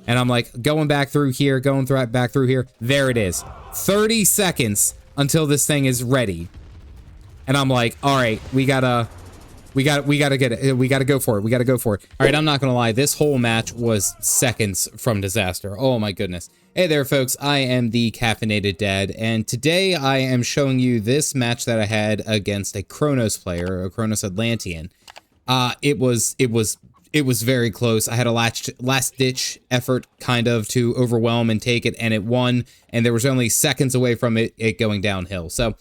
And I'm like going back through here, back through here. There it is. 30 seconds until this thing is ready. And I'm like, all right, we gotta get it. We gotta go for it. We gotta go for it. All right, I'm not gonna lie. This whole match was seconds from disaster. Oh my goodness. Hey there, folks. I am the Caffeinated Dad, and today I am showing you this match that I had against a Kronos player, a Kronos Atlantean. It was very close. I had a last ditch effort kind of to overwhelm and take it, and it won, and there was only seconds away from it going downhill. So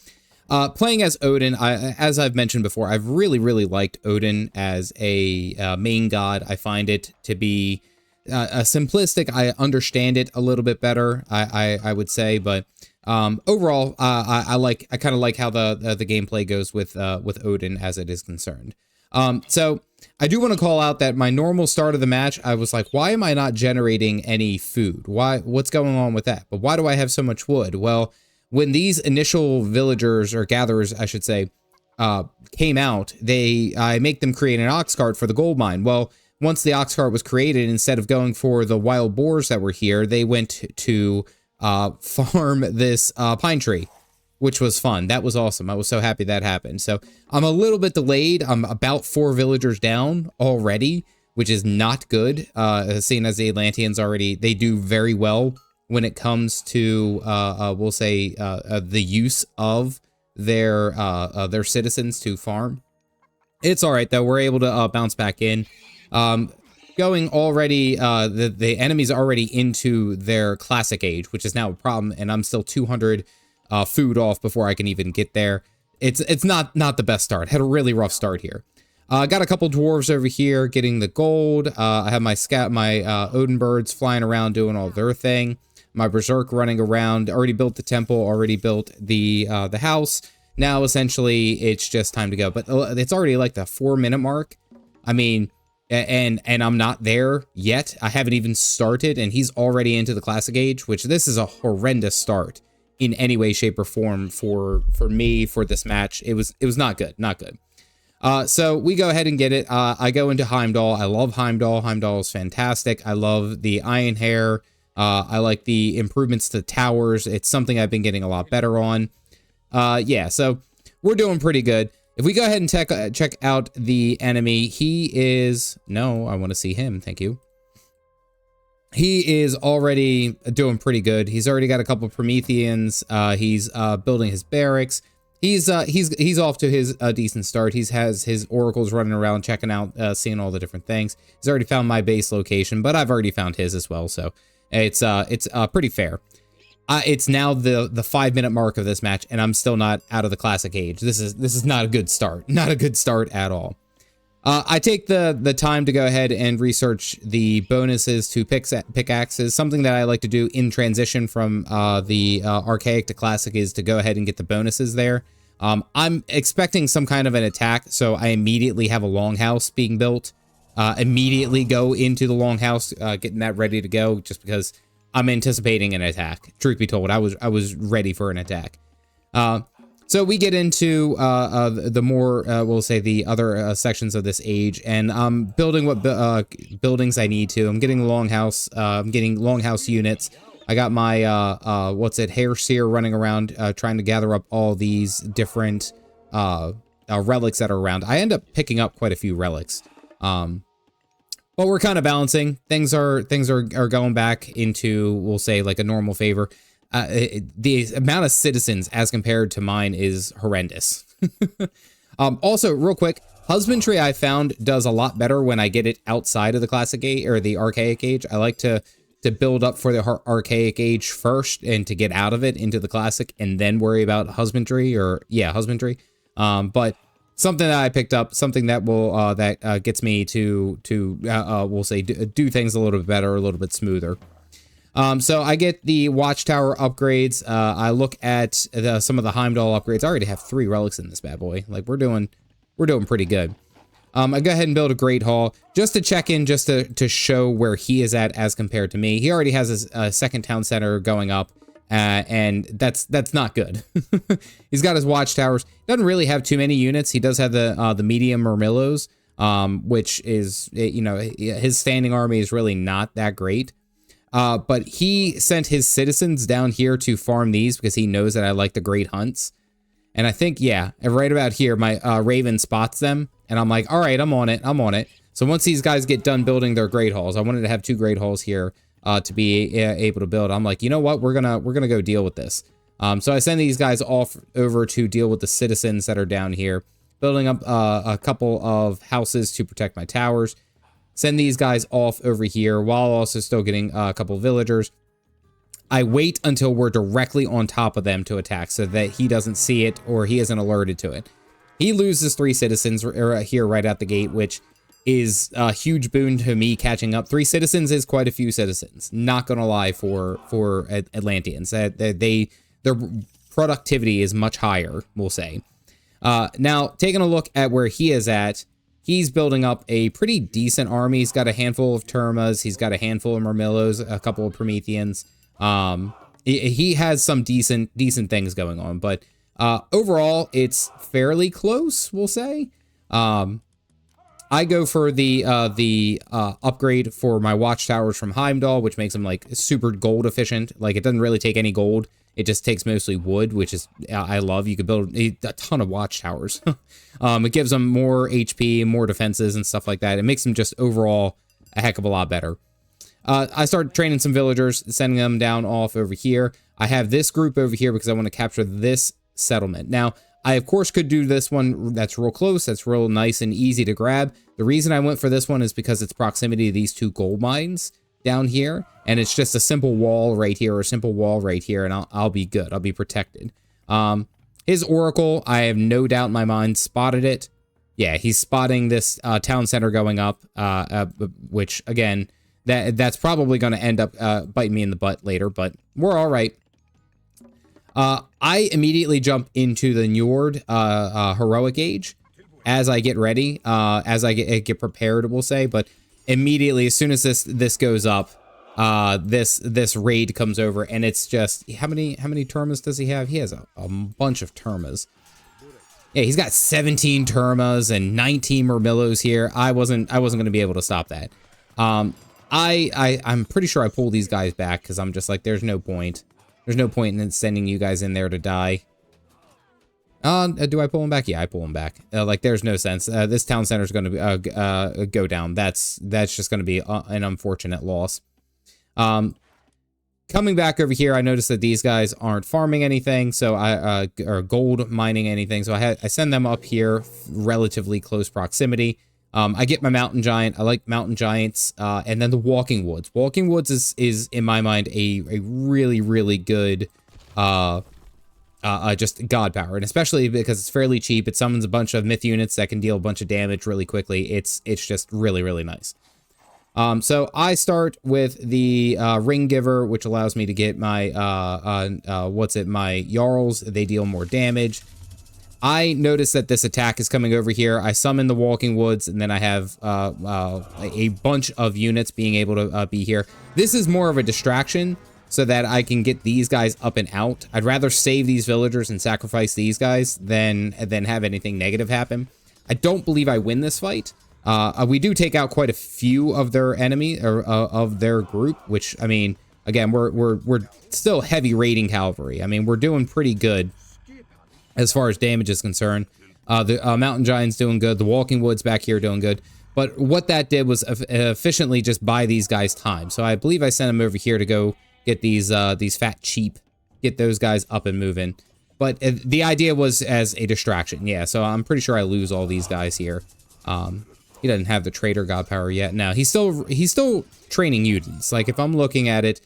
playing as Odin, as I've mentioned before, I've really liked Odin as a main god. I find it to be simplistic. I understand it a little bit better, I would say, but overall, I kind of like how the gameplay goes with Odin as it is concerned. So I do want to call out that my normal start of the match, I was like, why am I not generating any food? What's going on with that? But why do I have so much wood? Well, when these initial villagers, or gatherers, I should say, came out, I make them create an ox cart for the gold mine. Well, once the ox cart was created, instead of going for the wild boars that were here, they went to farm this pine tree, which was fun. That was awesome. I was so happy that happened. So I'm a little bit delayed. I'm about 4 villagers down already, which is not good. Seeing as the Atlanteans they do very well when it comes to, we'll say, the use of their citizens to farm. It's all right, though. We're able to bounce back in. Going already, the enemy's already into their classic age, which is now a problem, and I'm still 200 food off before I can even get there. It's not the best start. Had a really rough start here. Got a couple dwarves over here getting the gold. I have my Odin birds flying around doing all their thing. My berserk running around. Already built the temple. Already built the house. Now essentially it's just time to go. But it's already like the 4-minute mark. I mean, and I'm not there yet. I haven't even started, and he's already into the classic age, which this is a horrendous start in any way, shape, or form for me for this match. It was not good, not good. So we go ahead and get it. I go into Heimdall. I love Heimdall. Heimdall is fantastic. I love the Iron Hair. I like the improvements to towers. It's something I've been getting a lot better on. Yeah, so we're doing pretty good. If we go ahead and check out the enemy, I want to see him. Thank you. He is already doing pretty good. He's already got a couple of Prometheans. He's building his barracks. He's off to his decent start. He has his oracles running around, checking out, seeing all the different things. He's already found my base location, but I've already found his as well. So it's pretty fair. It's now the 5-minute mark of this match, and I'm still not out of the classic age. This is not a good start. Not a good start at all. I take the time to go ahead and research the bonuses to pickaxes. Something that I like to do in transition from the archaic to classic is to go ahead and get the bonuses there. I'm expecting some kind of an attack, so I immediately have a longhouse being built. Immediately go into the longhouse, getting that ready to go, just because I'm anticipating an attack. Truth be told, I was ready for an attack. So we get into the more, we'll say, the other sections of this age, and I'm building what buildings I need to. I'm getting longhouse. I'm getting longhouse units. I got my hair seer running around, trying to gather up all these different relics that are around. I end up picking up quite a few relics. But we're kind of balancing. Things are going back into, we'll say, like a normal favor. The amount of citizens as compared to mine is horrendous. Also, real quick, husbandry I found does a lot better when I get it outside of the classic age or the archaic age. I like to build up for the archaic age first and to get out of it into the classic and then worry about husbandry husbandry. But something that I picked up, something that will gets me to we'll say do things a little bit better, a little bit smoother. So I get the watchtower upgrades. I look at some of the Heimdall upgrades. I already have 3 relics in this bad boy. Like we're doing pretty good. I go ahead and build a Great Hall just to check in, just to show where he is at as compared to me. He already has his second town center going up, and that's not good. He's got his watchtowers. Doesn't really have too many units. He does have the medium Murmillos, which is, his standing army is really not that great. But he sent his citizens down here to farm these because he knows that I like the great hunts. And I think, yeah, right about here, my Raven spots them. And I'm like, all right, I'm on it. I'm on it. So once these guys get done building their great halls, I wanted to have 2 great halls here to be able to build. I'm like, you know what? We're gonna go deal with this. So I send these guys off over to deal with the citizens that are down here, building up a couple of houses to protect my towers. Send these guys off over here while also still getting a couple villagers. I wait until we're directly on top of them to attack so that he doesn't see it or he isn't alerted to it. He loses 3 citizens here right out the gate, which is a huge boon to me catching up. 3 citizens is quite a few citizens. Not gonna lie for Atlanteans. Their productivity is much higher, we'll say. Now, taking a look at where he is at, he's building up a pretty decent army. He's got a handful of Termas. He's got a handful of Murmillos, a couple of Prometheans. He has some decent things going on, but overall, it's fairly close, we'll say. I go for the upgrade for my watchtowers from Heimdall, which makes them like super gold efficient. Like it doesn't really take any gold. It just takes mostly wood, which is I love. You could build a ton of watchtowers. It gives them more HP, more defenses and stuff like that. It makes them just overall a heck of a lot better. I started training some villagers, sending them down off over here. I have this group over here because I want to capture this settlement. Now, I, of course, could do this one that's real close, that's real nice and easy to grab. The reason I went for this one is because it's proximity to these 2 gold mines down here, and it's just a simple wall right here or a simple wall right here, and I'll be good. I'll be protected. His Oracle, I have no doubt in my mind, spotted it. Yeah, he's spotting this town center going up, which, again, that's probably going to end up biting me in the butt later, but we're all right. I immediately jump into the Njord heroic age as I get ready, as I get prepared, we'll say. But immediately, as soon as this goes up, this raid comes over, and it's just how many Termas does he have? He has a bunch of Termas. Yeah, he's got 17 Termas and 19 Murmillos here. I wasn't going to be able to stop that. I'm pretty sure I pull these guys back because I'm just like, there's no point. There's no point in sending you guys in there to die. Do I pull them back? Yeah, I pull them back. Like, there's no sense. This town center is going to go down. That's just going to be an unfortunate loss. Coming back over here, I noticed that these guys aren't farming anything, so or gold mining anything. So I send them up here, relatively close proximity. I get my mountain giant. I like mountain giants, and then the walking woods. Walking woods is in my mind a really, really good just god power, and especially because it's fairly cheap. It summons a bunch of myth units that can deal a bunch of damage really quickly. It's just really, really nice. So I start with the ring giver, which allows me to get my my Jarls. They deal more damage. I notice that this attack is coming over here. I summon the walking woods, and then I have a bunch of units being able to be here. This is more of a distraction so that I can get these guys up and out. I'd rather save these villagers and sacrifice these guys than have anything negative happen. I don't believe I win this fight. We do take out quite a few of their enemy or of their group, which, I mean, again, we're still heavy raiding cavalry. I mean, we're doing pretty good as far as damage is concerned. The mountain giant's doing good. The walking woods back here doing good. But what that did was efficiently just buy these guys time. So I believe I sent them over here to go get these fat sheep, get those guys up and moving. But the idea was as a distraction. Yeah, so I'm pretty sure I lose all these guys here. He doesn't have the trader god power yet. Now he's still training units. Like, if I'm looking at it,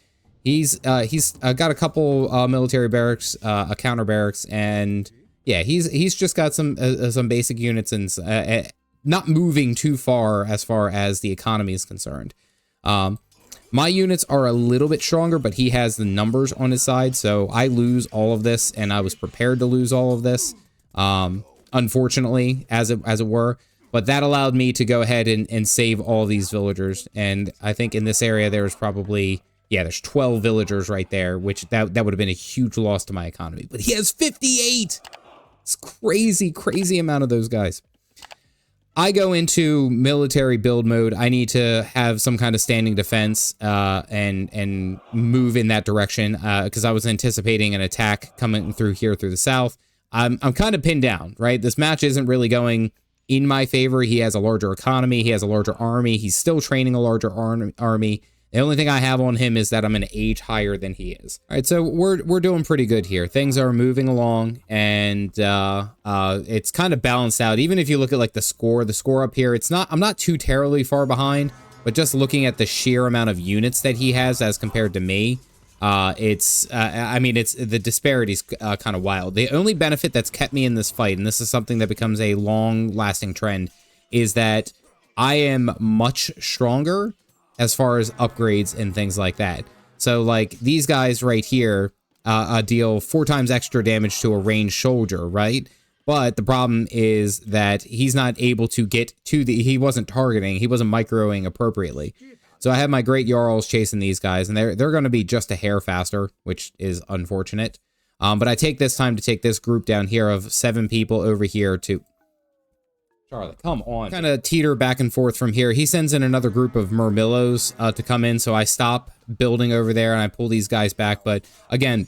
he's got a couple military barracks, a counter barracks, and yeah, he's just got some basic units and not moving too far as the economy is concerned. My units are a little bit stronger, but he has the numbers on his side, so I lose all of this, and I was prepared to lose all of this, unfortunately, as it were. But that allowed me to go ahead and save all these villagers, and I think in this area there's probably, yeah, there's 12 villagers right there, which that would have been a huge loss to my economy. But he has 58! It's crazy amount of those guys. I go into military build mode. I need to have some kind of standing defense and move in that direction because I was anticipating an attack coming through here through the south. I'm kind of pinned down, right? This match isn't really going in my favor. He has a larger economy. He has a larger army. He's still training a larger army. The only thing I have on him is that I'm an age higher than he is. All right, so we're doing pretty good here. Things are moving along, and it's kind of balanced out. Even if you look at like the score up here, I'm not too terribly far behind, but just looking at the sheer amount of units that he has as compared to me, I mean, the disparity's kind of wild. The only benefit that's kept me in this fight, and this is something that becomes a long-lasting trend, is that I am much stronger as far as upgrades and things like that. So like these guys right here deal 4 times extra damage to a ranged soldier, right? But the problem is that he's not able to get to he wasn't microing appropriately. So I have my great Jarls chasing these guys, and they're going to be just a hair faster, which is unfortunate. But I take this time to take this group down here of 7 people over here to... Charlie, come on. Kind of teeter back and forth from here. He sends in another group of Murmillos to come in, so I stop building over there and I pull these guys back. But again,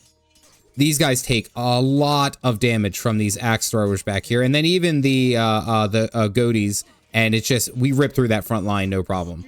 these guys take a lot of damage from these axe throwers back here, and then even the goatees, and it's just, we rip through that front line, no problem.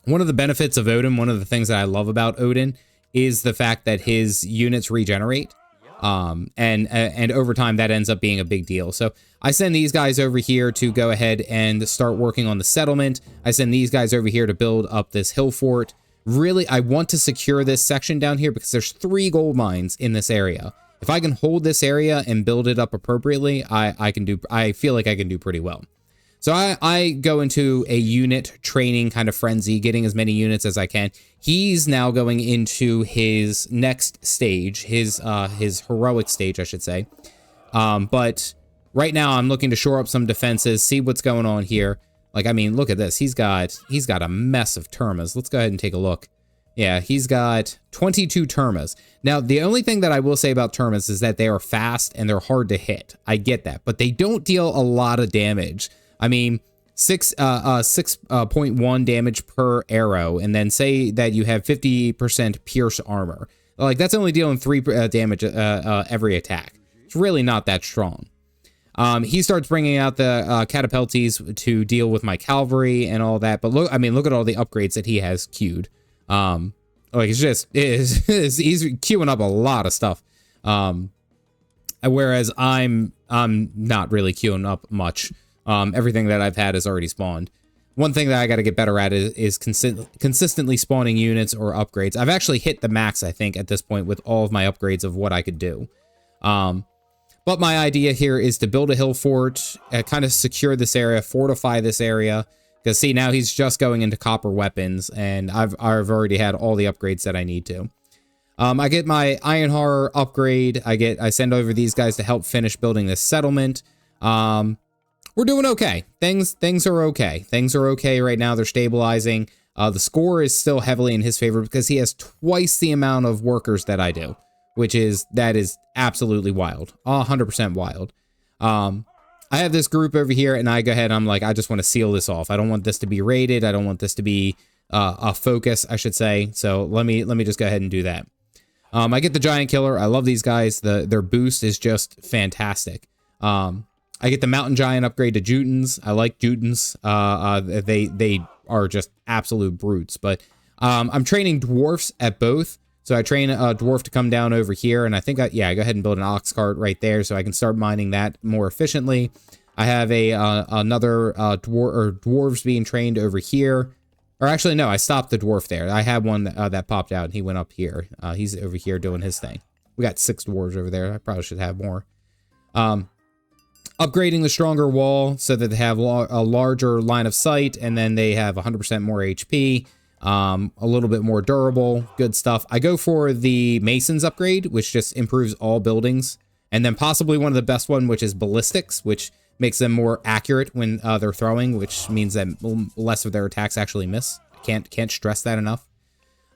One of the benefits of Odin, one of the things that I love about Odin, is the fact that his units regenerate. And over time that ends up being a big deal. So I send these guys over here to go ahead and start working on the settlement. I send these guys over here to build up this hill fort. Really, I want to secure this section down here because there's 3 gold mines in this area. If I can hold this area and build it up appropriately, I feel like I can do pretty well. So I go into a unit training kind of frenzy, getting as many units as I can. He's now going into his next stage, his heroic stage, I should say. But right now I'm looking to shore up some defenses, see what's going on here. Like, I mean, look at this. He's got a mess of termas. Let's go ahead and take a look. Yeah, he's got 22 termas. Now, the only thing that I will say about termas is that they are fast and they're hard to hit. I get that, but they don't deal a lot of damage. I mean, 6.1 damage per arrow, and then say that you have 50% pierce armor. Like, that's only dealing 3 damage every attack. It's really not that strong. He starts bringing out the catapultes to deal with my cavalry and all that. But look, I mean, look at all the upgrades that he has queued. Like, he's queuing up a lot of stuff. Whereas I'm not really queuing up much. Everything that I've had has already spawned. One thing that I got to get better at is consistently spawning units or upgrades. I've actually hit the max, I think, at this point with all of my upgrades of what I could do. But my idea here is to build a hill fort, kind of secure this area, fortify this area. Because see, now he's just going into copper weapons, and I've already had all the upgrades that I need to. I get my Iron Horror upgrade. I send over these guys to help finish building this settlement. We're doing okay. Things are okay. Things are okay right now. They're stabilizing. The score is still heavily in his favor because he has twice the amount of workers that I do, that is absolutely wild. 100% wild. I have this group over here, and I go ahead and I'm like, I just want to seal this off. I don't want this to be raided. I don't want this to be a focus, I should say. So let me just go ahead and do that. I get the Giant Killer. I love these guys. Their boost is just fantastic. I get the Mountain Giant upgrade to Jutons. I like Jutons. They are just absolute brutes. But I'm training dwarfs at both. So I train a dwarf to come down over here, and I think I go ahead and build an ox cart right there so I can start mining that more efficiently. I have another dwarves being trained over here. Or actually, no, I stopped the dwarf there. I had one that popped out, and he went up here. He's over here doing his thing. We got 6 dwarves over there. I probably should have more. Upgrading the stronger wall so that they have a larger line of sight, and then they have 100% more HP, a little bit more durable, good stuff. I go for the Masons upgrade, which just improves all buildings, and then possibly one of the best one, which is ballistics, which makes them more accurate when they're throwing, which means that less of their attacks actually miss. Can't stress that enough.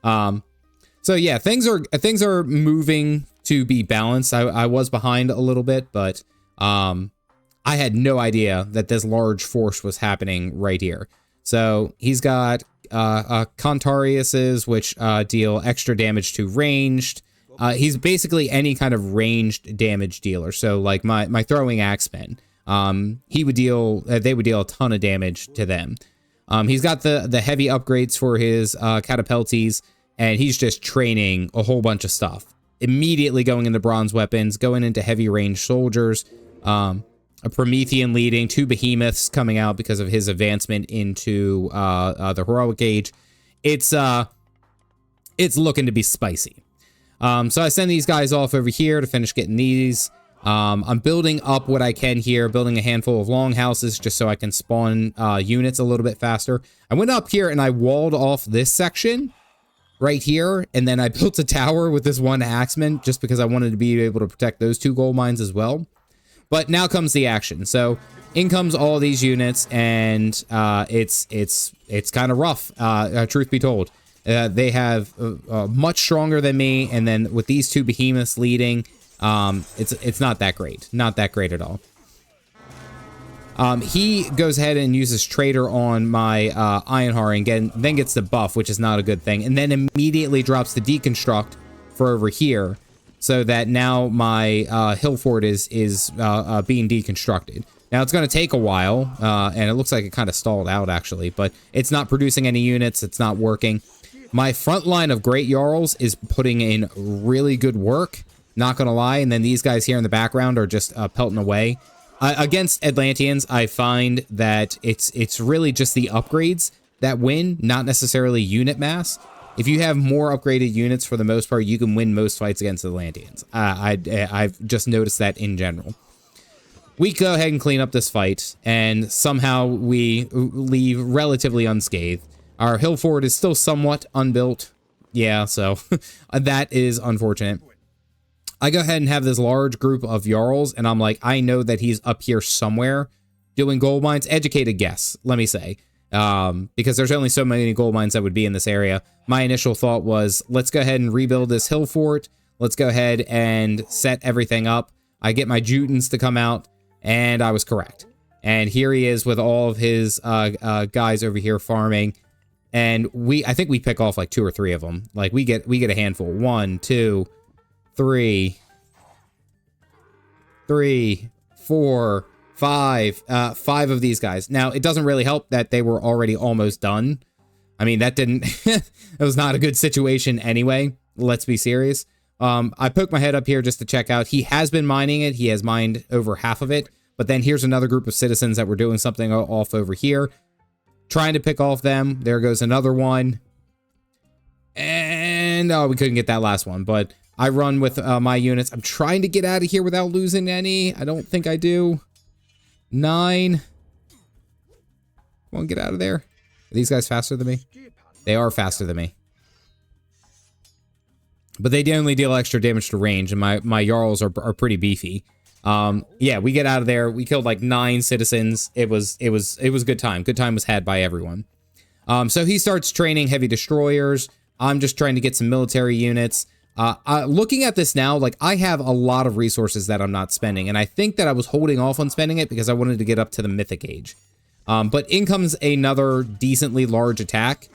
So yeah, things are moving to be balanced. I was behind a little bit, but I had no idea that this large force was happening right here. So he's got Contariuses, which deal extra damage to ranged. He's basically any kind of ranged damage dealer. So like my throwing axemen, they would deal a ton of damage to them. He's got the heavy upgrades for his catapultes, and he's just training a whole bunch of stuff. Immediately going into bronze weapons, going into heavy range soldiers, a Promethean leading, 2 behemoths coming out because of his advancement into the heroic age. It's looking to be spicy. So I send these guys off over here to finish getting these. I'm building up what I can here, building a handful of longhouses just so I can spawn units a little bit faster. I went up here and I walled off this section right here, and then I built a tower with this one axeman just because I wanted to be able to protect those 2 gold mines as well. But now comes the action. So in comes all these units, and it's kind of rough, truth be told. They have much stronger than me, and then with these 2 behemoths leading, it's not that great. Not that great at all. He goes ahead and uses Trader on my Ironheart and then gets the buff, which is not a good thing, and then immediately drops the Deconstruct for over here, so that now my hill fort is being deconstructed. Now it's going to take a while, and it looks like it kind of stalled out actually, but it's not producing any units. It's not working. My front line of Great Jarls is putting in really good work, not gonna lie, and then these guys here in the background are just pelting away. Against Atlanteans, I find that it's really just the upgrades that win, not necessarily unit mass. If you have more upgraded units, for the most part, you can win most fights against Atlanteans. I've just noticed that in general. We go ahead and clean up this fight, and somehow we leave relatively unscathed. Our hill fort is still somewhat unbuilt. Yeah, so that is unfortunate. I go ahead and have this large group of Jarls, and I'm like, I know that he's up here somewhere doing gold mines. Educated guess, let me say. Because there's only so many gold mines that would be in this area. My initial thought was, let's go ahead and rebuild this hill fort. Let's go ahead and set everything up. I get my Jutons to come out, and I was correct. And here he is with all of his guys over here farming. And I think we pick off like 2 or 3 of them. Like we get a handful. 1, 2, 3, 4, 5. 5 of these guys. Now it doesn't really help that they were already almost done. I mean, that didn't. It was not a good situation anyway. Let's be serious. I poked my head up here just to check out. He has been mining it. He has mined over half of it. But then here's another group of citizens that were doing something off over here. Trying to pick off them. There goes another one. And oh, we couldn't get that last one. But I run with my units. I'm trying to get out of here without losing any. I don't think I do. 9. Come on, get out of there. Are these guys faster than me? They are faster than me. But they only deal extra damage to range, and my Jarls are pretty beefy. Yeah, we get out of there. We killed like 9 citizens. It was good time. Good time was had by everyone. So he starts training heavy destroyers. I'm just trying to get some military units. Looking at this now, like I have a lot of resources that I'm not spending, and I think that I was holding off on spending it because I wanted to get up to the mythic age. But in comes another decently large attack.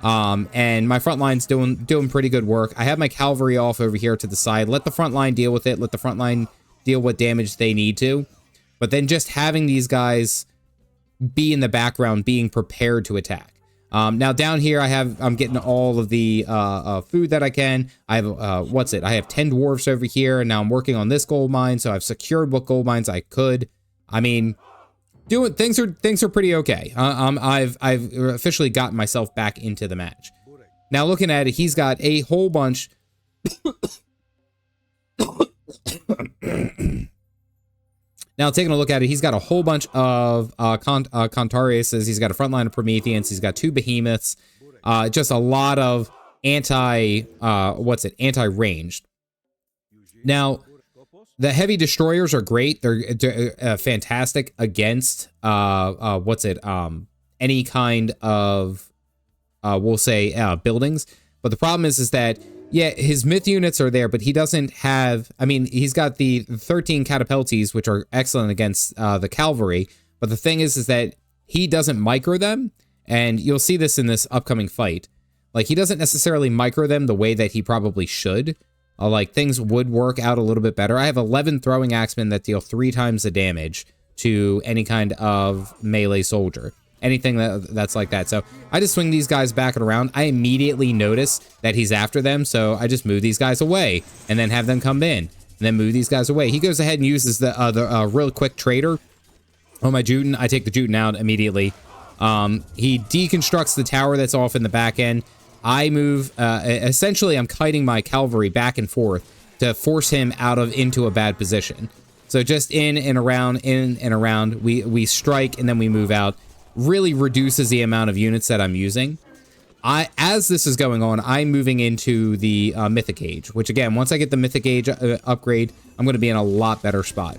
And my front line's doing pretty good work. I have my cavalry off over here to the side. Let the front line deal with it. Let the front line deal what damage they need to. But then just having these guys be in the background, being prepared to attack. Now down here, I'm getting all of the food that I can. I have I have 10 dwarfs over here, and now I'm working on this gold mine. So I've secured what gold mines I could. I mean, things are pretty okay. I've officially gotten myself back into the match. Now looking at it, he's got a whole bunch. Now taking a look at it, he's got a whole bunch of Contariuses. He's got a front line of Prometheans. He's got 2 behemoths. Just a lot of anti-ranged. Now, the heavy destroyers are great. They're fantastic against any kind of we'll say buildings. But the problem is that Yeah, his myth units are there, but he doesn't have... I mean, he's got the 13 catapulties, which are excellent against the cavalry. But the thing is that he doesn't micro them. And you'll see this in this upcoming fight. Like, he doesn't necessarily micro them the way that he probably should. Like, things would work out a little bit better. I have 11 throwing axemen that deal 3 times the damage to any kind of melee soldier. Anything that's like that. So I just swing these guys back and around. I immediately notice that he's after them, so I just move these guys away and then have them come in and then move these guys away. He goes ahead and uses the real quick trader on my Juten. I take the Juten out immediately. He deconstructs the tower that's off in the back end. I move, essentially I'm kiting my cavalry back and forth to force him into a bad position. So just in and around, we strike and then we move out. Really reduces the amount of units that I'm using. As this is going on, I'm moving into the Mythic Age, which again, once I get the Mythic Age upgrade, I'm going to be in a lot better spot.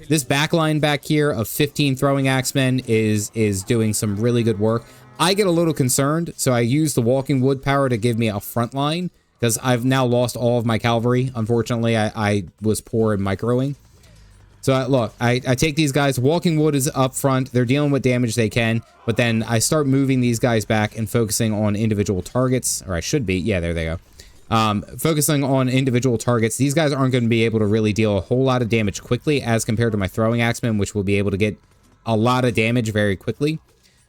This backline back here of 15 throwing axemen is doing some really good work. I get a little concerned, so I use the walking wood power to give me a front line, because I've now lost all of my cavalry. Unfortunately, I was poor in microing. So look, I take these guys. Walking wood is up front. They're dealing with damage they can, but then I start moving these guys back and focusing on individual targets, or I should be. Yeah, there they go. Focusing on individual targets. These guys aren't going to be able to really deal a whole lot of damage quickly as compared to my throwing axemen, which will be able to get a lot of damage very quickly.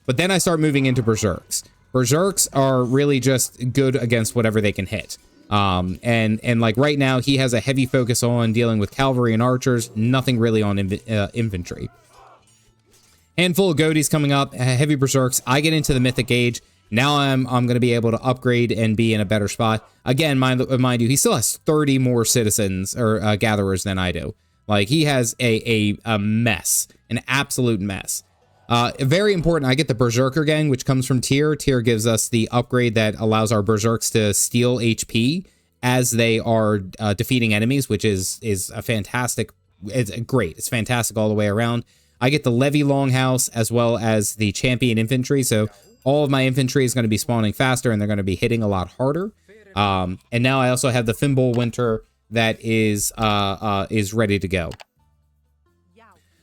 But then I start moving into berserks. Berserks are really just good against whatever they can hit. And like right now, he has a heavy focus on dealing with cavalry and archers, nothing really on infantry. Handful of goatees coming up, heavy berserks. I get into the Mythic Age. Now I'm going to be able to upgrade and be in a better spot. Again, mind you, he still has 30 more citizens or gatherers than I do. Like, he has a mess, an absolute mess. Very important, I get the Berserker Gang, which comes from Tyr. Tyr gives us the upgrade that allows our Berserks to steal HP as they are defeating enemies, which is a fantastic, it's great. It's fantastic all the way around. I get the Levy Longhouse as well as the Champion Infantry, so all of my infantry is going to be spawning faster and they're going to be hitting a lot harder. And now I also have the Fimble Winter that is ready to go.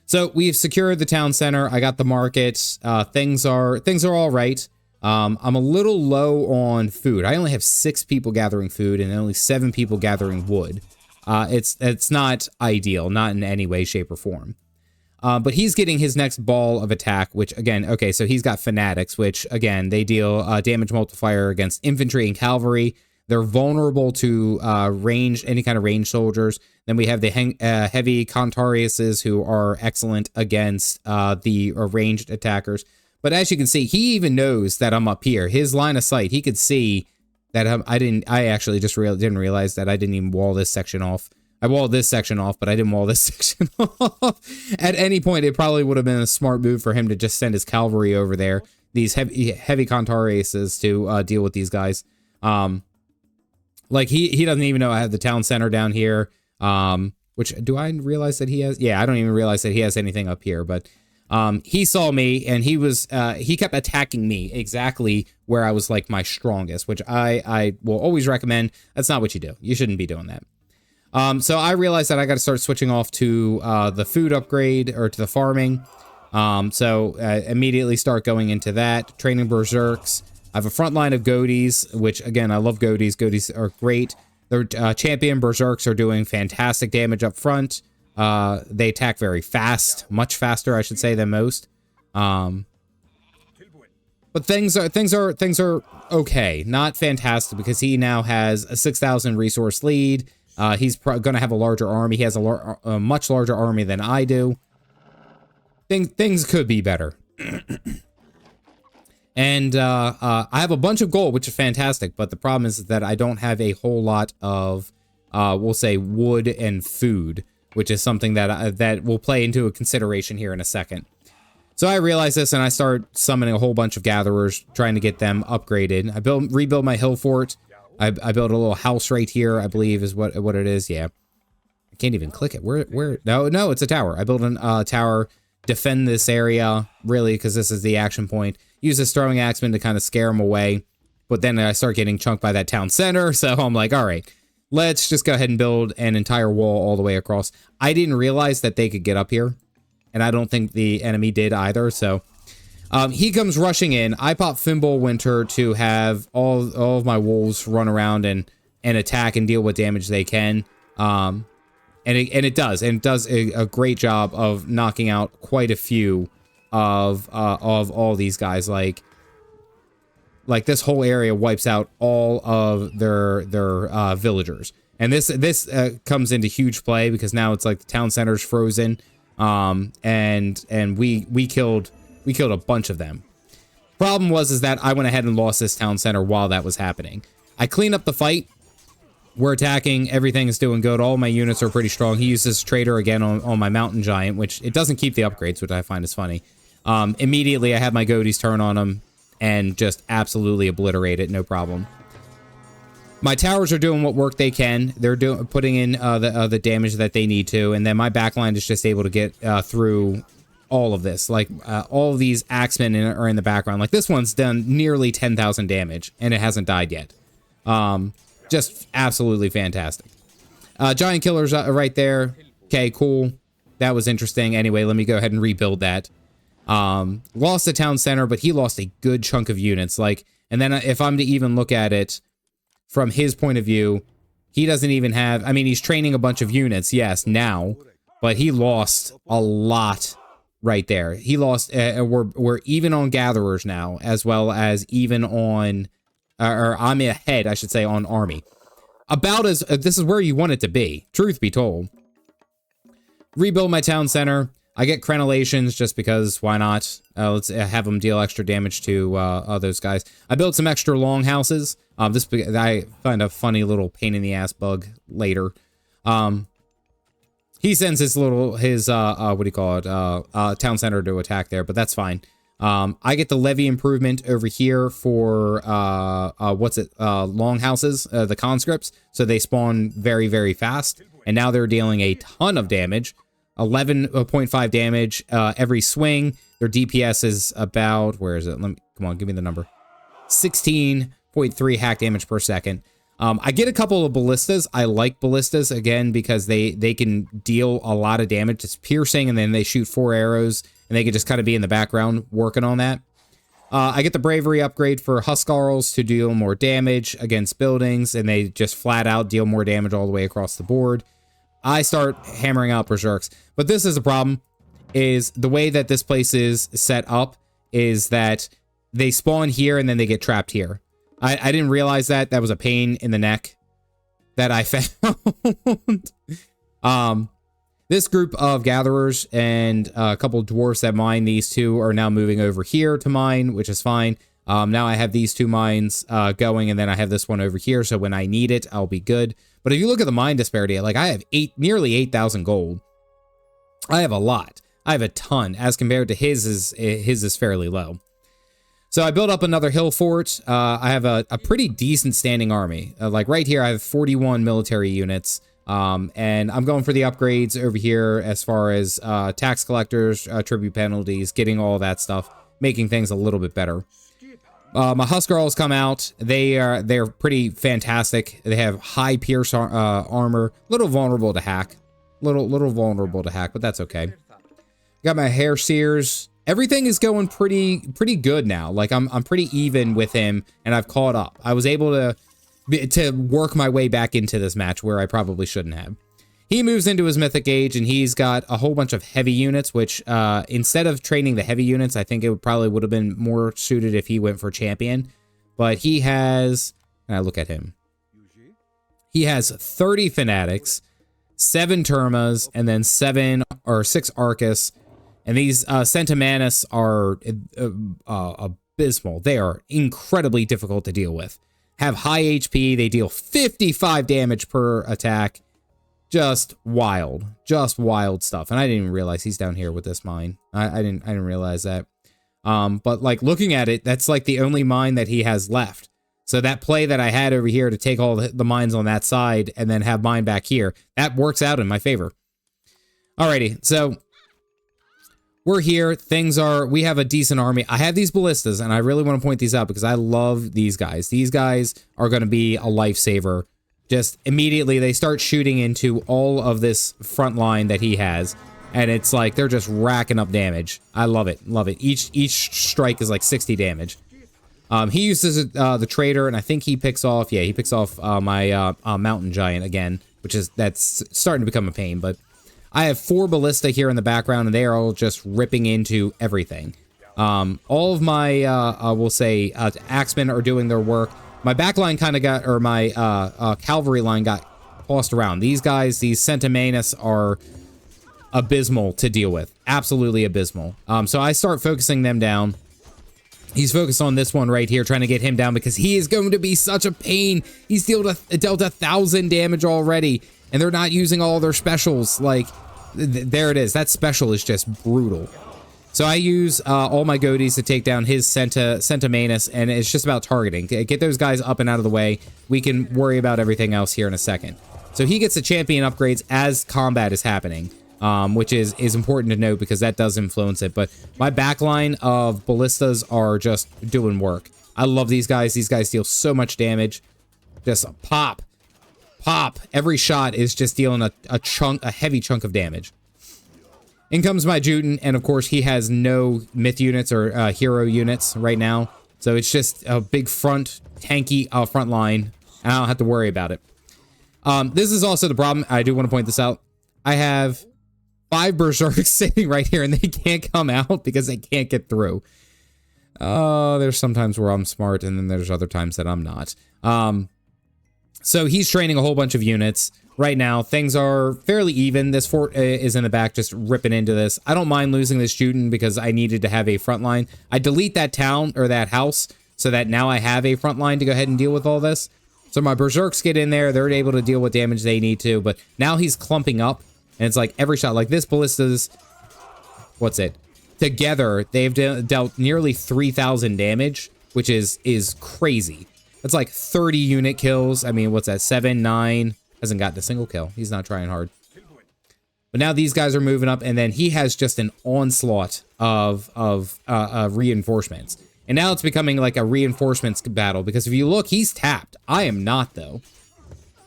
So we've secured the town center. I got the market. Things are all right. I'm a little low on food. I only have 6 people gathering food and only 7 people gathering wood. It's not ideal, not in any way, shape, or form. But he's getting his next ball of attack, which again, okay, so he's got Fanatics, which again, they deal damage multiplier against infantry and cavalry. They're vulnerable to any kind of ranged soldiers. Then we have the heavy Contariuses, who are excellent against the ranged attackers. But as you can see, he even knows that I'm up here. His line of sight, he could see that I actually just didn't realize that I didn't even wall this section off. I walled this section off, but I didn't wall this section off. At any point, it probably would have been a smart move for him to just send his cavalry over there, these heavy Contariuses, to deal with these guys. Like, he doesn't even know I have the town center down here. Which, do I realize that he has? Yeah, I don't even realize that he has anything up here, but he saw me and he kept attacking me exactly where I was like my strongest, which I will always recommend. That's not what you do. You shouldn't be doing that. So I realized that I got to start switching off to the food upgrade, or to the farming. So immediately start going into that, training berserks. I have a front line of goatees, which again, I love goatees. Goatees are great. Their champion berserks are doing fantastic damage up front. They attack very fast, much faster, I should say, than most. But things are okay, not fantastic, because he now has a 6,000 resource lead. He's going to have a larger army. He has a much larger army than I do. Things could be better. And I have a bunch of gold, which is fantastic, but the problem is that I don't have a whole lot of, we'll say, wood and food, which is something that will play into a consideration here in a second. So I realize this, and I start summoning a whole bunch of gatherers, trying to get them upgraded. I rebuild my hill fort. I built a little house right here, I believe is what it is. Yeah, I can't even click it. Where? No, it's a tower. I built a tower. Defend this area, really, because this is the action point. Use this throwing axeman to kind of scare him away. but then I start getting chunked by that town center. So I'm like, all right, let's just go ahead and build an entire wall all the way across. I didn't realize that they could get up here, and I don't think the enemy did either. So he comes rushing in. I pop Fimble Winter to have all of my wolves run around and attack and deal what damage they can. And it does a great job of knocking out quite a few of all these guys. Like this whole area wipes out all of their villagers. And this comes into huge play because now it's like the town center's frozen. And we killed a bunch of them. Problem was that I went ahead and lost this town center while that was happening. I clean up the fight. We're attacking. Everything is doing good. All my units are pretty strong. He uses Trader again on my Mountain Giant, which it doesn't keep the upgrades, which I find is funny. Immediately, I have my Goatees turn on him and just absolutely obliterate it. No problem. My towers are doing what work they can. They're putting in the damage that they need to, and then my backline is just able to get through all of this. Like all of these axemen are in the background. Like this one's done nearly 10,000 damage, and it hasn't died yet. Just absolutely fantastic. Giant Killer's right there. Okay, cool. That was interesting. Anyway, let me go ahead and rebuild that. Lost the town center, but he lost a good chunk of units. Like, and then if I'm to even look at it from his point of view, he doesn't even have, I mean, he's training a bunch of units, yes, now, but he lost a lot right there. He lost, we're even on gatherers now, as well as even on, or I'm ahead, I should say, on army. About as, this is where you want it to be, truth be told. Rebuild my town center. I get crenellations just because, why not? Let's have them deal extra damage to those guys. I built some extra longhouses. I find a funny little pain in the ass bug later. He sends his what do you call it? Town center to attack there, but that's fine. I get the levy improvement over here for, longhouses, the conscripts. So they spawn very, very fast. And now they're dealing a ton of damage. 11.5 damage every swing. Their DPS is about, where is it? Come on, give me the number. 16.3 hack damage per second. I get a couple of ballistas. I like ballistas, again, because they can deal a lot of damage. It's piercing, and then they shoot 4 arrows, and they can just kind of be in the background working on that. I get the bravery upgrade for Huskarls to deal more damage against buildings, and they just flat out deal more damage all the way across the board. I start hammering out berserks. But this is a problem, is the way that this place is set up is that they spawn here and then they get trapped here. I didn't realize that. That was a pain in the neck that I found. This group of gatherers and a couple of dwarfs that mine these two are now moving over here to mine, which is fine. Now I have these 2 mines going, and then I have this one over here, so when I need it, I'll be good. But if you look at the mine disparity, like I have nearly 8,000 gold. I have a lot. I have a ton, as compared to his is fairly low. So I built up another hill fort. I have a pretty decent standing army. Like right here, I have 41 military units. And I'm going for the upgrades over here as far as tax collectors, tribute penalties, getting all that stuff, making things a little bit better. My Huskarls come out. They're pretty fantastic. They have high pierce armor, little vulnerable to hack, little vulnerable to hack, but that's okay. Got my hair sears. Everything is going pretty good now. Like I'm pretty even with him, and I've caught up. I was able to work my way back into this match where I probably shouldn't have. He moves into his mythic age, and he's got a whole bunch of heavy units, which instead of training the heavy units, I think it would have been more suited if he went for champion. But he has, and I look at him, he has 30 fanatics, 7 Termas, and then 6 Arcus. And these Centimanus are abysmal. They are incredibly difficult to deal with. Have high HP. They deal 55 damage per attack. Just wild stuff. And I didn't even realize he's down here with this mine. I didn't realize that. But like looking at it, that's like the only mine that he has left. So that play that I had over here to take all the mines on that side and then have mine back here, that works out in my favor. Alrighty, so we're here. We have a decent army. I have these ballistas, and I really want to point these out because I love these guys. These guys are going to be a lifesaver. Just immediately, they start shooting into all of this front line that he has. And it's like, they're just racking up damage. I love it. Love it. Each strike is like 60 damage. He uses the trader, and I think he picks off, yeah, he picks off my mountain giant again, that's starting to become a pain. But I have 4 ballista here in the background, and they are all just ripping into everything. All of my, we'll say, axemen are doing their work. My backline kind of got, or my cavalry line got tossed around. These guys, these Centimanus, are abysmal to deal with. Absolutely abysmal. So I start focusing them down. He's focused on this one right here, trying to get him down because he is going to be such a pain. He's dealt 1,000 damage already, and they're not using all their specials. Like, there it is. That special is just brutal. So I use all my goatees to take down his Centimanus, and it's just about targeting. Get those guys up and out of the way. We can worry about everything else here in a second. So he gets the champion upgrades as combat is happening. Which is important to note because that does influence it. But my backline of ballistas are just doing work. I love these guys. These guys deal so much damage. Just pop. Pop. Every shot is just dealing a heavy chunk of damage. In comes my Juten, and of course he has no myth units or hero units right now. So it's just a big tanky front line, and I don't have to worry about it. This is also the problem. I do want to point this out. I have 5 berserks sitting right here, and they can't come out because they can't get through. There's sometimes where I'm smart, and then there's other times that I'm not. So he's training a whole bunch of units. Right now, things are fairly even. This fort is in the back, just ripping into this. I don't mind losing this Juten because I needed to have a front line. I delete that town, or that house, so that now I have a front line to go ahead and deal with all this. So my berserks get in there. They're able to deal with damage they need to, but now he's clumping up. And it's like every shot, like this ballista's, what's it? Together, they've dealt nearly 3,000 damage, which is crazy. That's like 30 unit kills. I mean, what's that? 7, 9. Hasn't gotten a single kill. He's not trying hard. But now these guys are moving up, and then he has just an onslaught of reinforcements. And now it's becoming like a reinforcements battle, because if you look, he's tapped. I am not, though.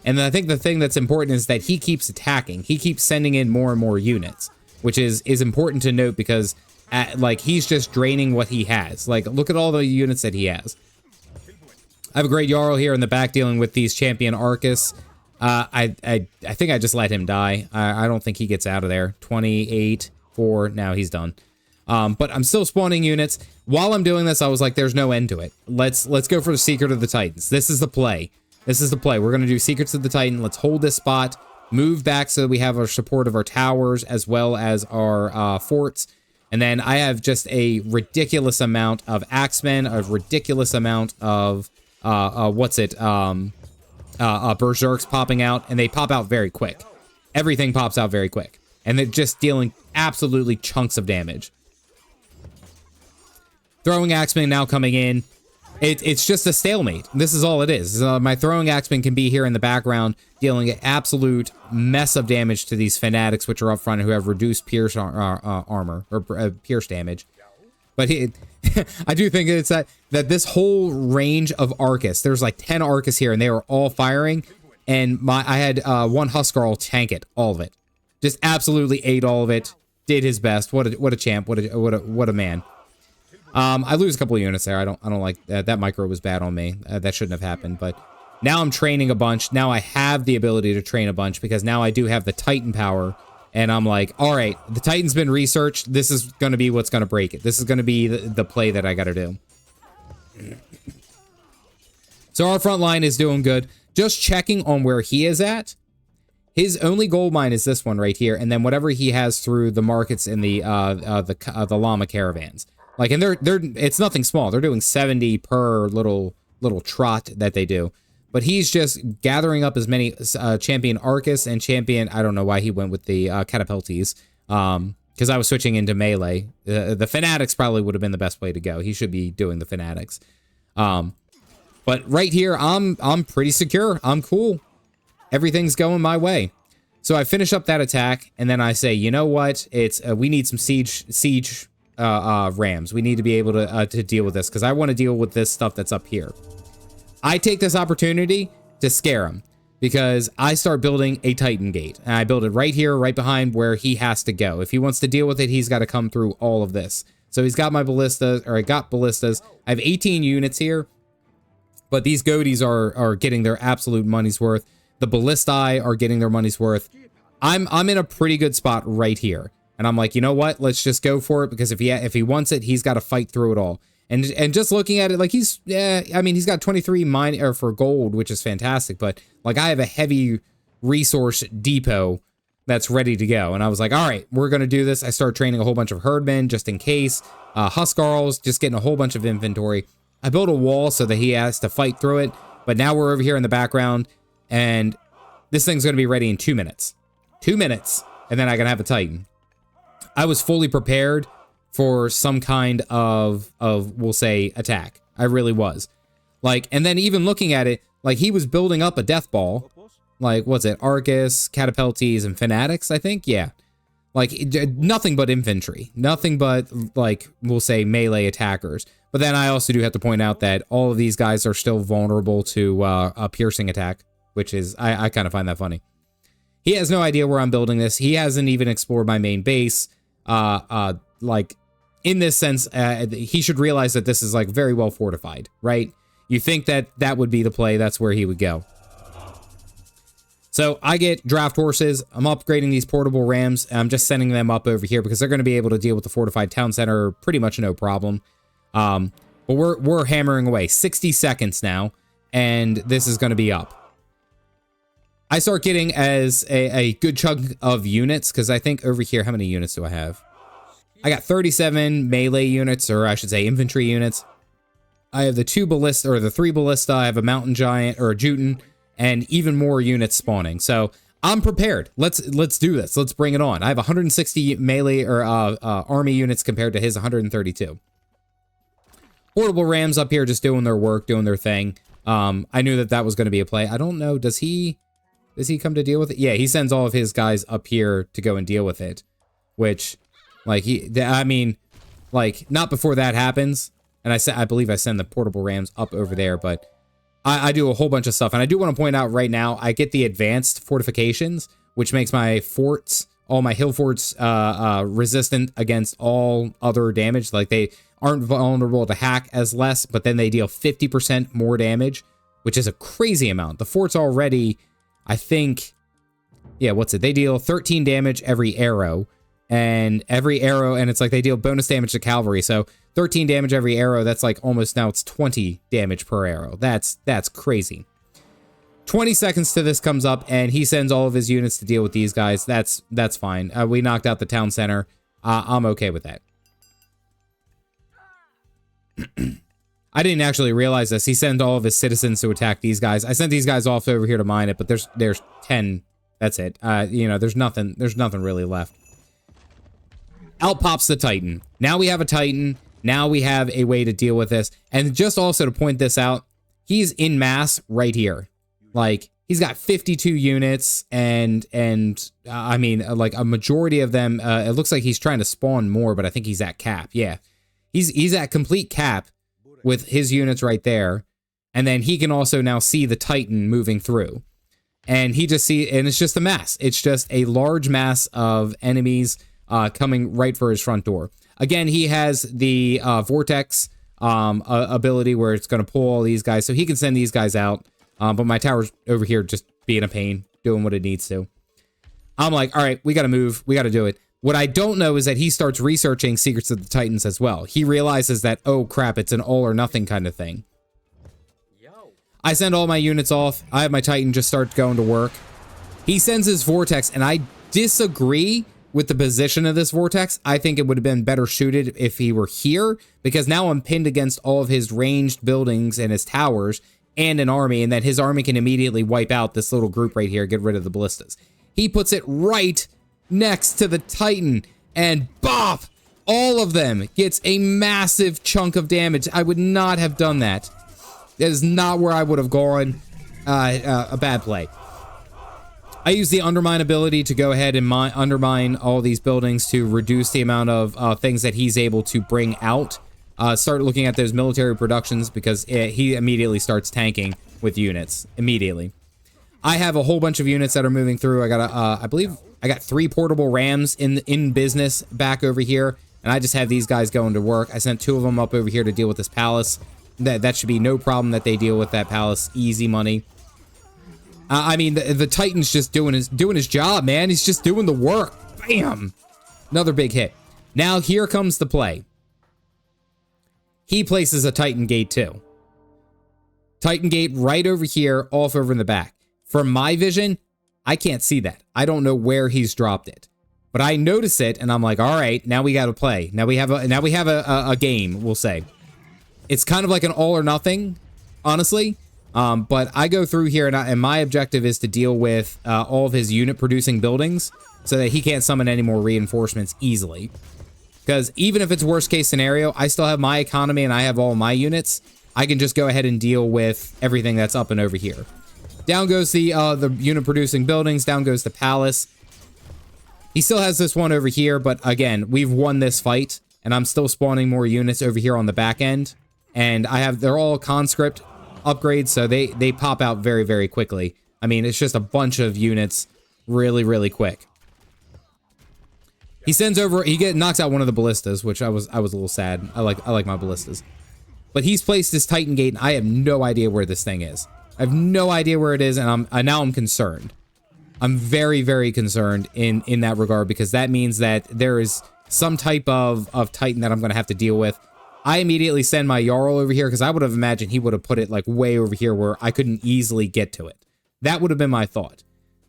And I think the thing that's important is that he keeps attacking. He keeps sending in more and more units, which is important to note because, like, he's just draining what he has. Like, look at all the units that he has. I have a great Jarl here in the back dealing with these champion Arcus. I think I just let him die. I don't think he gets out of there. 28, 4, now he's done. But I'm still spawning units. While I'm doing this, I was like, there's no end to it. Let's go for the Secret of the Titans. This is the play. This is the play. We're going to do Secrets of the Titan. Let's hold this spot, move back so that we have our support of our towers as well as our forts. And then I have just a ridiculous amount of axemen, a ridiculous amount of, berserks popping out, and they pop out very quick. Everything pops out very quick. And they're just dealing absolutely chunks of damage. Throwing axemen now coming in. It's just a stalemate. This is all it is. My throwing axemen can be here in the background, dealing an absolute mess of damage to these fanatics, which are up front, who have reduced pierce armor, or pierce damage. But I do think it's that this whole range of Arcus, there's like 10 Arcus here, and they were all firing, and I had one Huskarl tank it, all of it. Just absolutely ate all of it, did his best. What a champ, what a man. I lose a couple of units there. I don't like that. That micro was bad on me. That shouldn't have happened. But now I'm training a bunch. Now I have the ability to train a bunch because now I do have the Titan power. And I'm like, all right, the Titan's been researched. This is going to be what's going to break it. This is going to be the play that I got to do. So our front line is doing good. Just checking on where he is at. His only gold mine is this one right here, and then whatever he has through the markets in the llama caravans. Like, and it's nothing small. They're doing 70 per little trot that they do. But he's just gathering up as many champion Arcus and champion, I don't know why he went with the catapultes, because I was switching into melee. The fanatics probably would have been the best way to go. He should be doing the fanatics. But right here, I'm pretty secure. I'm cool. Everything's going my way. So I finish up that attack, and then I say, you know what? It's we need some siege rams. We need to be able to deal with this, because I want to deal with this stuff that's up here. I take this opportunity to scare him, because I start building a Titan gate, and I build it right here, right behind where he has to go. If he wants to deal with it, he's got to come through all of this. So he's got my ballistas, or I got ballistas. I have 18 units here, but these goatees are getting their absolute money's worth. The ballistae are getting their money's worth. I'm in a pretty good spot right here. And I'm like, you know what? Let's just go for it, because if he wants it, he's got to fight through it all. And just looking at it, like he's got 23 mine for gold, which is fantastic. But like I have a heavy resource depot that's ready to go. And I was like, all right, we're going to do this. I start training a whole bunch of herdmen just in case. Huskarls, just getting a whole bunch of inventory. I built a wall so that he has to fight through it. But now we're over here in the background, and this thing's going to be ready in 2 minutes. 2 minutes, and then I can have a Titan. I was fully prepared for some kind of we'll say attack. I really was. Like, and then even looking at it, like he was building up a death ball. Like, what's it? Arcus, Catapultes, and Fanatics, I think? Yeah. Like, nothing but infantry. Nothing but, like, we'll say melee attackers. But then I also do have to point out that all of these guys are still vulnerable to a piercing attack, which is, I kind of find that funny. He has no idea where I'm building this. He hasn't even explored my main base. Like, in this sense, he should realize that this is like very well fortified, right? You think that that would be the play. That's where he would go. So I get draft horses. I'm upgrading these portable rams. I'm just sending them up over here because they're going to be able to deal with the fortified town center pretty much no problem. But we're hammering away. 60 seconds now, and this is going to be up. I start getting as a good chunk of units, because I think over here, how many units do I have? I got 37 melee units, or I should say infantry units. I have the 3 ballista. I have a mountain giant, or a Juten, and even more units spawning. So I'm prepared. Let's do this. Let's bring it on. I have 160 melee or army units compared to his 132. Portable rams up here just doing their work, doing their thing. I knew that was going to be a play. I don't know. Does he come to deal with it? Yeah, he sends all of his guys up here to go and deal with it, which, like, not before that happens. And I believe I send the portable rams up over there, but I do a whole bunch of stuff. And I do want to point out right now, I get the advanced fortifications, which makes my forts, all my hill forts, resistant against all other damage. Like, they aren't vulnerable to hack as less, but then they deal 50% more damage, which is a crazy amount. The fort's already, I think, yeah, what's it? They deal 13 damage every arrow, and it's like they deal bonus damage to cavalry. So 13 damage every arrow, that's like almost, now it's 20 damage per arrow. That's crazy. 20 seconds to this comes up, and he sends all of his units to deal with these guys. That's fine. We knocked out the town center. I'm okay with that. I didn't actually realize this. He sent all of his citizens to attack these guys. I sent these guys off over here to mine it, but there's 10. That's it. There's nothing really left. Out pops the Titan. Now we have a Titan. Now we have a way to deal with this. And just also to point this out, he's in mass right here. Like, he's got 52 units, and I mean, like, a majority of them, it looks like he's trying to spawn more, but I think he's at cap. Yeah. He's at complete cap with his units right there. And then he can also now see the Titan moving through. And and it's just a mass. It's just a large mass of enemies coming right for his front door. Again, he has the vortex ability where it's going to pull all these guys, so he can send these guys out. But my tower's over here just being a pain, doing what it needs to. I'm like, all right, we got to move. We got to do it. What I don't know is that he starts researching Secrets of the Titans as well. He realizes that, oh crap, it's an all or nothing kind of thing. I send all my units off. I have my Titan just start going to work. He sends his vortex, and I disagree with the position of this vortex. I think it would have been better suited if he were here, because now I'm pinned against all of his ranged buildings and his towers and an army, and that his army can immediately wipe out this little group right here, get rid of the ballistas. He puts it right next to the Titan, and bop! All of them gets a massive chunk of damage. I would not have done that. That is not where I would have gone. A bad play. I use the undermine ability to go ahead and undermine all these buildings to reduce the amount of things that he's able to bring out. Start looking at those military productions because he immediately starts tanking with units immediately. I have a whole bunch of units that are moving through. I got I believe I got 3 portable rams in business back over here, and I just have these guys going to work. I sent 2 of them up over here to deal with this palace. That should be no problem that they deal with that palace. Easy money. I mean, the Titan's just doing his job, man. He's just doing the work. Bam! Another big hit. Now here comes the play. He places a Titan gate too. Titan gate right over here, off over in the back. From my vision, I can't see that. I don't know where he's dropped it, but I notice it, and I'm like, all right, now we got to play. Now we have a game. We'll say it's kind of like an all or nothing, honestly. But I go through here, and my objective is to deal with all of his unit producing buildings so that he can't summon any more reinforcements easily. Because even if it's worst case scenario, I still have my economy and I have all my units. I can just go ahead and deal with everything that's up and over here. Down goes the unit producing buildings. Down goes the palace. He still has this one over here, but again, we've won this fight, and I'm still spawning more units over here on the back end. And they're all conscript upgrades, so they pop out very, very quickly. I mean, it's just a bunch of units really, really quick. He sends over, knocks out one of the ballistas, which I was a little sad. I like my ballistas. But he's placed this Titan gate, and I have no idea where this thing is. I have no idea where it is, and now I'm concerned. I'm very, very concerned in that regard, because that means that there is some type of Titan that I'm going to have to deal with. I immediately send my Jarl over here, because I would have imagined he would have put it like way over here where I couldn't easily get to it. That would have been my thought.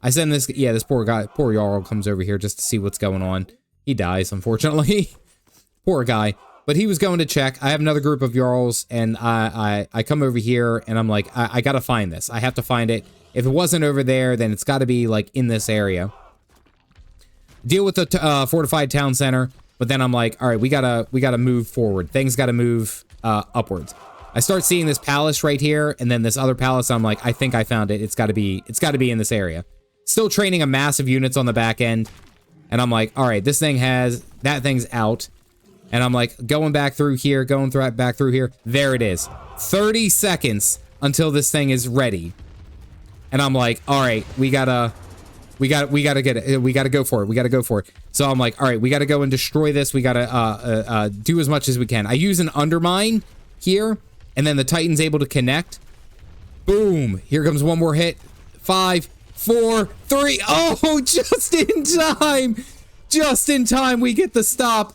I send this, yeah, this poor Jarl comes over here just to see what's going on. He dies, unfortunately. Poor guy. But he was going to check. I have another group of Jarls, and I come over here, and I'm like, I gotta find this. I have to find it. If it wasn't over there, then it's got to be like in this area. Deal with the fortified town center, but then I'm like, all right, we gotta move forward. Things gotta move upwards. I start seeing this palace right here, and then this other palace. I'm like, I think I found it. It's got to be in this area. Still training a massive units on the back end, and I'm like, all right, this thing that thing's out. And I'm like going back through here, back through here. There it is. 30 seconds until this thing is ready. And I'm like, all right, we gotta get it. We gotta go for it. So I'm like, all right, we gotta go and destroy this. We gotta do as much as we can. I use an undermine here, and then the Titan's able to connect. Boom. Here comes one more hit. 5, 4, 3. Oh, just in time. Just in time, we get the stop.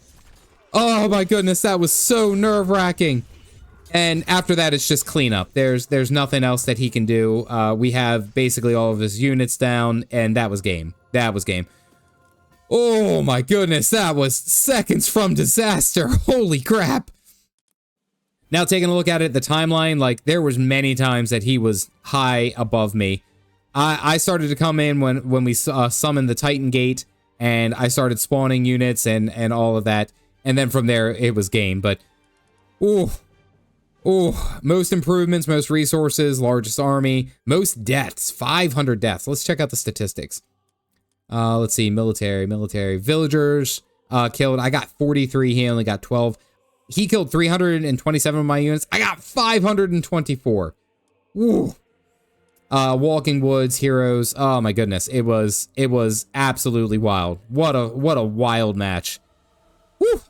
Oh my goodness, that was so nerve-wracking. And after that, it's just cleanup. There's nothing else that he can do. We have basically all of his units down, and that was game. Oh my goodness, that was seconds from disaster. Holy crap. Now taking a look at it, the timeline, like there was many times that he was high above me. I started to come in when we summoned the Titan Gate, and I started spawning units and all of that. And then from there, it was game. But, most improvements, most resources, largest army, most deaths, 500 deaths. Let's check out the statistics. Let's see, military, villagers killed. I got 43, he only got 12. He killed 327 of my units. I got 524. Woo. Walking Woods, heroes. Oh my goodness, it was absolutely wild. What a wild match. Woo.